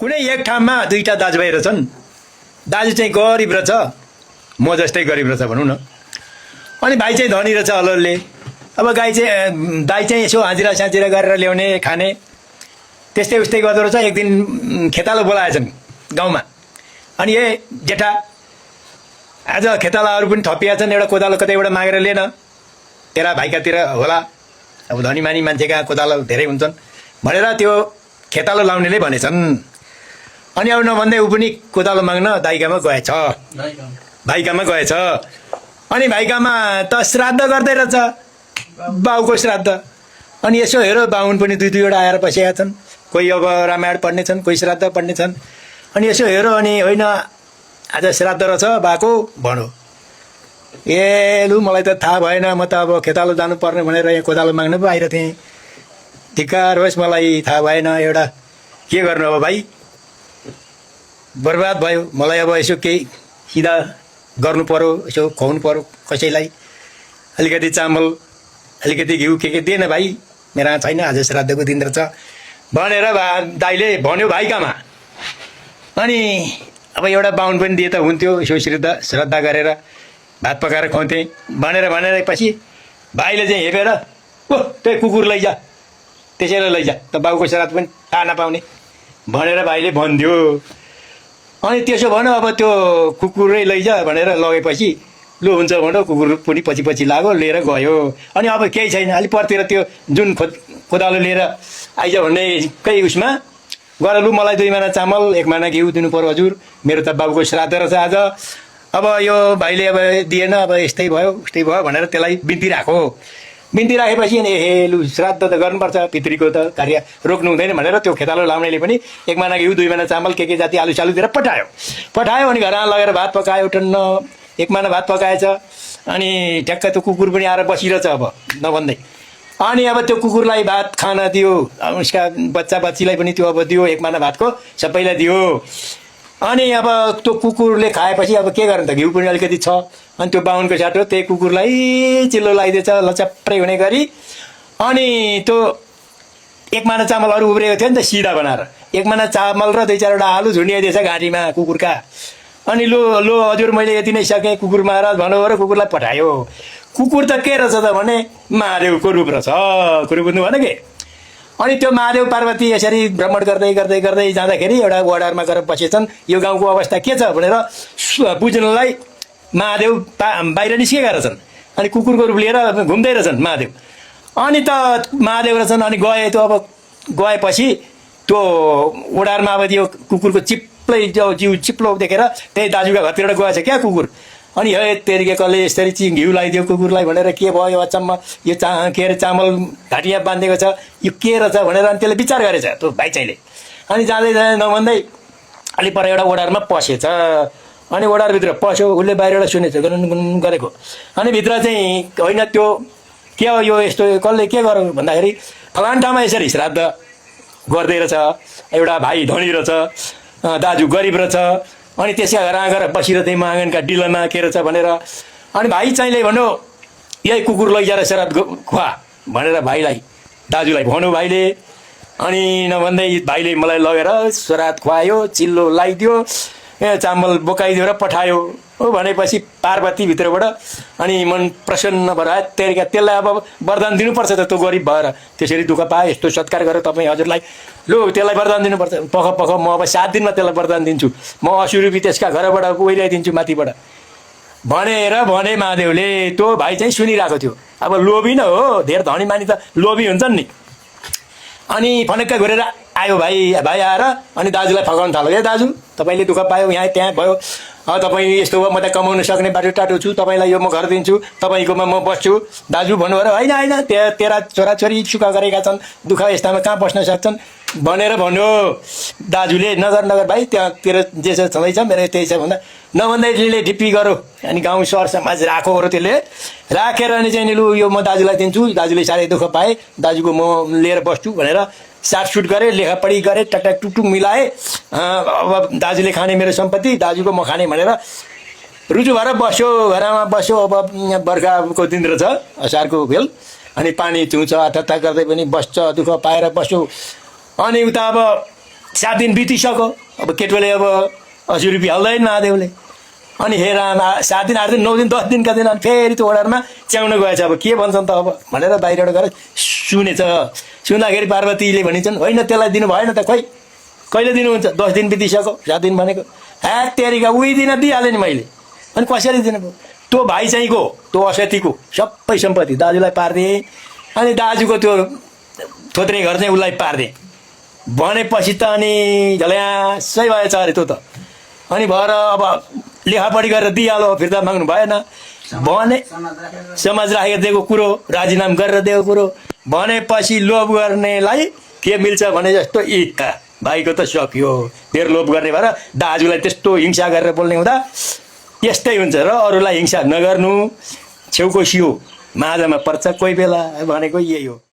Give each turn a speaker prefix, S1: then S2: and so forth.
S1: कुनै एक ठाउँमा दुईटा दाजुभाइ रहेछन्। दाजु चाहिँ गरिब रहेछ, म जस्तै गरिब रहेछ भनौँ न। अनि भाइ चाहिँ धनी रहेछ अललले। अब दाइ चाहिँ यसो हाजिरा साजिरा गरेर ल्याउने खाने त्यस्तै उस्तै गर्दो रहेछ। एक दिन खेतालो बोलाएछन् गाउँमा। अनि ए जेठा, आज खेतालाहरू पनि थपिया छन्, एउटा कोदालो कतैबाट मागेर लिएन, तेरा भाइकातिर होला, अब धनीमानी मान्छेका कोदालो धेरै हुन्छन् भनेर त्यो खेतालो लाउनेले भनेछन्। अनि अब नभन्दै ऊ पनि कोदालो माग्न दाइकामा गएछ, भाइकामा गएछ। अनि भाइकामा त श्राद्ध गर्दै रहेछ, बाउको श्राद्ध। अनि यसो हेर, बाहुन पनि दुई दुईवटा आएर बसेका छन्, कोही अब रामायण पढ्ने छन्, कोही श्राद्ध पढ्ने छन्। अनि यसो हेर, अनि होइन आज श्राद्ध रहेछ बाको भनौ। ए लु, मलाई त थाहा भएन, म त अब खेतालो जानुपर्ने भनेर यहाँ कोदालो माग्नु पो आएर थिएँ। धिक्कार होस्, मलाई थाहा भएन। एउटा के गर्नु अब भाइ, बर्बाद भयो। मलाई अब यसो केही सिधा गर्नु पर्यो, यसो खुवाउनु पर्यो कसैलाई, अलिकति चामल अलिकति घिउ के दिएन भाइ, मेरा छैन, आज श्राद्धको दिन रहेछ भनेर दाइले भन्यो भाइकामा। अनि अब एउटा बाहुन पनि दिए त हुन्थ्यो, यसो श्रद्धा गरेर भात पकाएर खुवाउँथेँ भनेर पछि भाइले चाहिँ हेपेर ओ त्यही कुकुर लैजा, त्यसैलाई लैजा, त बाउको श्राद्ध पनि थाहा नपाउने भनेर भाइले भनिदियो। अनि त्यसो भन, अब त्यो कुकुरै लैजा भनेर लगेपछि लु हुन्छ भनौँ, कुकुर पनि पछि पछि लाग्यो, लिएर गयो। अनि अब केही छैन, अलिक परतिर त्यो जुन कोदालो लिएर आइज भन्नेकै उसमा गएर लु मलाई 2 महिना चामल 1 महिना घिउ दिनु पर्यो हजुर, मेरो त बाबुको श्राद्ध रहेछ आज। अब यो भाइले अब दिएन, अब यस्तै भयो उस्तै भयो भनेर त्यसलाई बिन्ती राखो। बिन्ती राखेपछि अनि ए लु श्राद्ध त गर्नुपर्छ, पितृको त कार्य रोक्नु हुँदैन भनेर त्यो खेतालो लाउनेले पनि 1 महिना घिउ 2 महिना चामल के जाति आलु सालु दिएर पठायो। अनि घरमा लगेर भात पकायो, टन्न 1 महिना भात पकाएछ। अनि ठ्याक्क त्यो कुकुर पनि आएर बसिरहेछ अब नभन्दै। अनि अब त्यो कुकुरलाई भात खान दियो, उसका बच्चा बच्चीलाई पनि त्यो अब दियो, 1 महिना भातको सबैलाई दियो। अनि अब त्यो कुकुरले खाएपछि अब के गर्नु त, घिउ पनि अलिकति छ। अनि त्यो बाहुनको साटो त्यही कुकुरलाई चिल्लो लगाइदिएछ लचप्रै हुने गरी। अनि त्यो 1 महिना चामल अरू उब्रेको थियो नि त सिधा बनाएर, 1 महिना चामल र 2-4वटा आलु झुन्डियाइदिएछ घाँटीमा कुकुरका। अनि लो हजुर मैले यति नै सकेँ कुकुर महाराज भन्नु र कुकुरलाई पठायो। कुकुर त के रहेछ त भने महादेवको रूप रहेछ, कुरो बुझ्नु भएन के। अनि त्यो महादेव पार्वती यसरी भ्रमण गर्दै गर्दै गर्दै जाँदाखेरि एउटा वडारमा गएर बसेछन्। यो गाउँको अवस्था के छ भनेर बुझ्नलाई महादेव बाहिर निस्केका रहेछन्। अनि कुकुरको रूप लिएर घुम्दै रहेछन् महादेव। अनि त महादेव रहेछन्। अनि गए, त्यो अब गएपछि त्यो ओडारमा अब यो कुकुरको जिउ चिप्लो देखेर त्यही दाजुका घरतिर गएछ क्या कुकुर। अनि हे तेरिके कसले यसरी घिउ लगाइदियो कुकुरलाई भनेर के भयो अचम्म, यो के अरे चामल घाँटिया बाँधिएको छ, यो के रहेछ भनेर अनि त्यसले विचार गरेछ त्यो भाइ चाहिँले। अनि जाँदै जाँदै नभन्दै अलि पर एउटा ओडारमा पसेछ। अनि ओडारभित्र पस्यो, उसले बाहिरबाट सुनेछ गुन गरेको। अनि भित्र चाहिँ होइन त्यो के हो यो यस्तो कसले के गर्यो भन्दाखेरि फलान ठाउँमा यसरी श्राद्ध गर्दै रहेछ, एउटा भाइ धनी रहेछ, दाजु गरिब रहेछ। अनि त्यसका घर आएर बसिरहेँ म आँगनका डिलमा के रहेछ भनेर। अनि भाइ चाहिँले भन्यो यही कुकुर लैजाएर श्राद्ध खुवा भनेर भाइलाई दाजुलाई भन्यो भाइले। अनि नभन्दै भाइले मलाई लगेर श्राद्ध खुवायो, चिल्लो लगाइदियो, चामल बोकाइदियो र पठायो। हो भनेपछि पार्वती भित्रबाट अनि मन प्रसन्न भएर तेरिका त्यसलाई अब वरदान दिनुपर्छ त, त्यो गरिब भएर त्यसरी दुःख पाए यस्तो सत्कार गरेर तपाईँ हजुरलाई लु त्यसलाई वरदान दिनुपर्छ। पख म अब 7 दिनमा त्यसलाई वरदान दिन्छु, म 80 रुपियाँ त्यसका घरबाट उहिल्याइदिन्छु माथिबाट भनेर भने महादेवले। त्यो भाइ चाहिँ सुनिरहेको थियो। अब लोभी न हो, धेर धनी मानी त लोभी हुन्छन् नि। अनि फनक्क घुरेर आयो भाइ आएर अनि दाजुलाई फकाउन थाल्यो। ए दाजु तपाईँले दुःख पायो, यहाँ त्यहाँ भयो, तपाईँ यस्तो हो, म त कमाउन सक्ने बाटो छु, तपाईँलाई यो म घर दिन्छु, तपाईँकोमा म बस्छु। दाजु भन्नुभयो होइन तेरा छोराछोरी सुख गरेका छन्, दुःख यस्तामा कहाँ बस्न सक्छन् भनेर भन्यो दाजुले। नगर भाइ, त्यहाँ तेरो जे छ छँदैछ, मेरो त्यही छ भन्दा नभन्दै त्यसले ढिप्पी गऱ्यो। अनि गाउँ सहर समाज राखोहरू त्यसले राखेर अनि चाहिँ लु यो म दाजुलाई दिन्छु, दाजुले साह्रै दुःख पाए, दाजुको म लिएर बस्छु भनेर साटसुट गरेँ, लेखापढी गरेँ, टकटक टुकटुक मिलाएँ। अब दाजुले खाने मेरो सम्पत्ति, दाजुको म खाने भनेर रुजु भएर बस्यो, घरमा बस्यो। अब बर्खाको दिन रहेछ, असारको भेल। अनि पानी चुन्छ, हत्ता गर्दै पनि बस्छ, दुःख पाएर बस्यो। अनि उता अब 7 दिन बितिसक्यो अब केटोले अब 80 रुपियाँ हाल्दैन महादेवले अनि हेर 7 दिन 8 दिन 9 दिन 10 दिनका दिन अनि फेरि त्यो ओडारमा च्याउन गएछ अब के भन्छन् त अब भनेर बाहिरबाट गएर सुनेछ सुन्दाखेरि पार्वतीले भनिन्छन् होइन त्यसलाई दिनु भएन त खोइ कहिले दिनुहुन्छ 10 दिन बितिसक्यो 7 दिन भनेको तेरिका उही दिन दिइहालेँ नि मैले अनि कसरी दिनुभयो त्यो भाइ चाहिँ को त्यो असतीको सबै सम्पत्ति दाजुलाई पारिदिएँ अनि दाजुको त्यो थोत्रे घर चाहिँ उसलाई पारिदिएँ भनेपछि त अनि झल्यासै भएछ अरे त्यो त अनि भएर अब लेखापढी गरेर दिइहाल्यो फिर्ता माग्नु भएन भने समाज राखेर दिएको कुरो राजीनामा गरेर दिएको कुरो भनेपछि लोभ गर्नेलाई के मिल्छ भने जस्तो भाइको त सक्यो मेरो लोभ गर्ने भएर दाजुलाई त्यस्तो हिंसा गरेर बोल्ने हुँदा यस्तै हुन्छ र अरूलाई हिंसा नगर्नु छेउको सियो माझमा पर्छ कोही बेला भनेको यही हो।